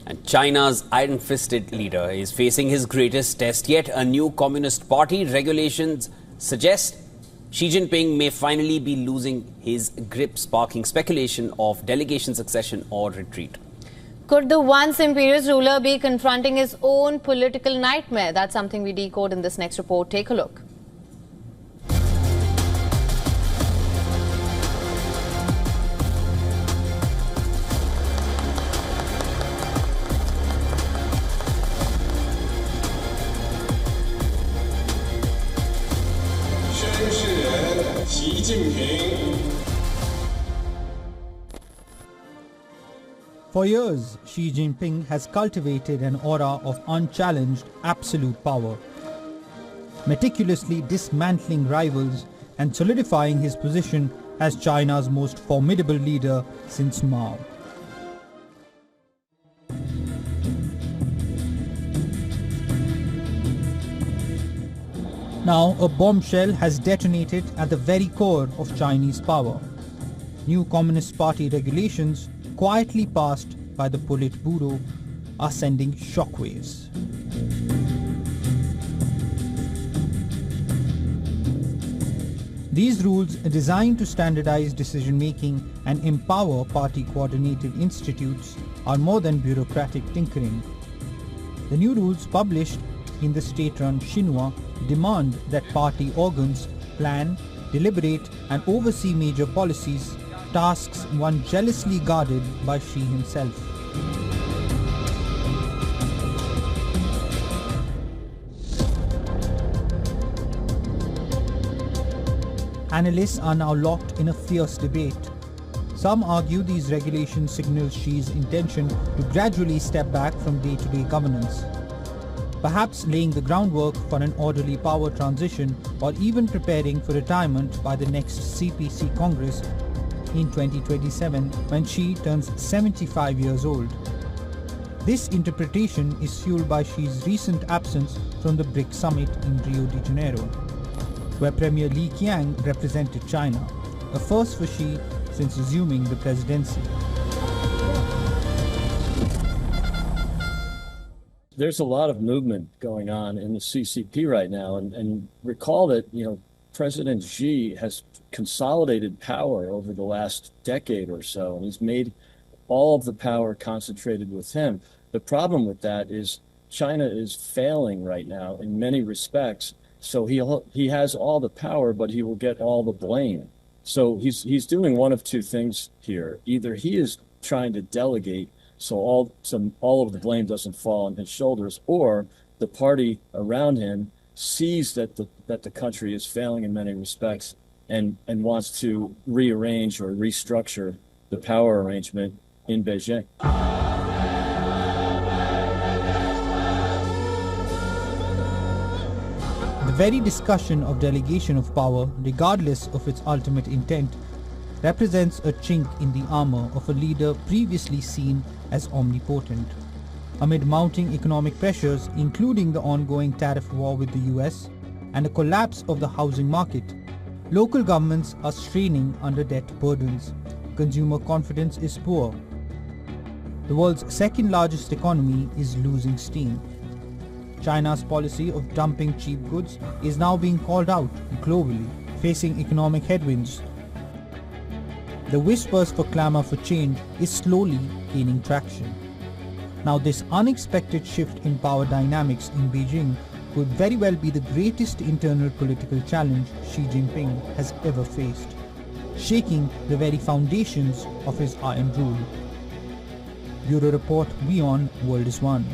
And China's iron-fisted leader is facing his greatest test yet. A new Communist Party regulations suggest Xi Jinping may finally be losing his grip, sparking speculation of delegation succession or retreat. Could the once imperious ruler be confronting his own political nightmare? That's something we decode in this next report. Take a look. Xi Jinping. For years, Xi Jinping has cultivated an aura of unchallenged absolute power, meticulously dismantling rivals and solidifying his position as China's most formidable leader since Mao. Now, a bombshell has detonated at the very core of Chinese power. New Communist Party regulations, quietly passed by the Politburo, are sending shockwaves. These rules, designed to standardize decision-making and empower party-coordinated institutes, are more than bureaucratic tinkering. The new rules, published in the state-run Xinhua, demand that party organs plan, deliberate and oversee major policies, tasks once jealously guarded by Xi himself. Analysts are now locked in a fierce debate. Some argue these regulations signal Xi's intention to gradually step back from day-to-day governance, perhaps laying the groundwork for an orderly power transition or even preparing for retirement by the next CPC Congress in 2027 when Xi turns 75 years old. This interpretation is fueled by Xi's recent absence from the BRICS summit in Rio de Janeiro, where Premier Li Qiang represented China, a first for Xi since assuming the presidency. There's a lot of movement going on in the CCP right now, and recall that, President Xi has consolidated power over the last decade or so, and he's made all of the power concentrated with him. The problem with that is China is failing right now in many respects. So he has all the power, but he will get all the blame. So he's doing one of two things here. Either he is trying to delegate so all of the blame doesn't fall on his shoulders, or the party around him sees that the country is failing in many respects and wants to rearrange or restructure the power arrangement in Beijing. The very discussion of delegation of power, regardless of its ultimate intent, represents a chink in the armor of a leader previously seen as omnipotent. Amid mounting economic pressures, including the ongoing tariff war with the US and a collapse of the housing market, local governments are straining under debt burdens. Consumer confidence is poor. The world's second largest economy is losing steam. China's policy of dumping cheap goods is now being called out globally, facing economic headwinds. The whispers for clamor for change is slowly gaining traction. Now, this unexpected shift in power dynamics in Beijing could very well be the greatest internal political challenge Xi Jinping has ever faced, shaking the very foundations of his iron rule. Bureau Report, WION World is One.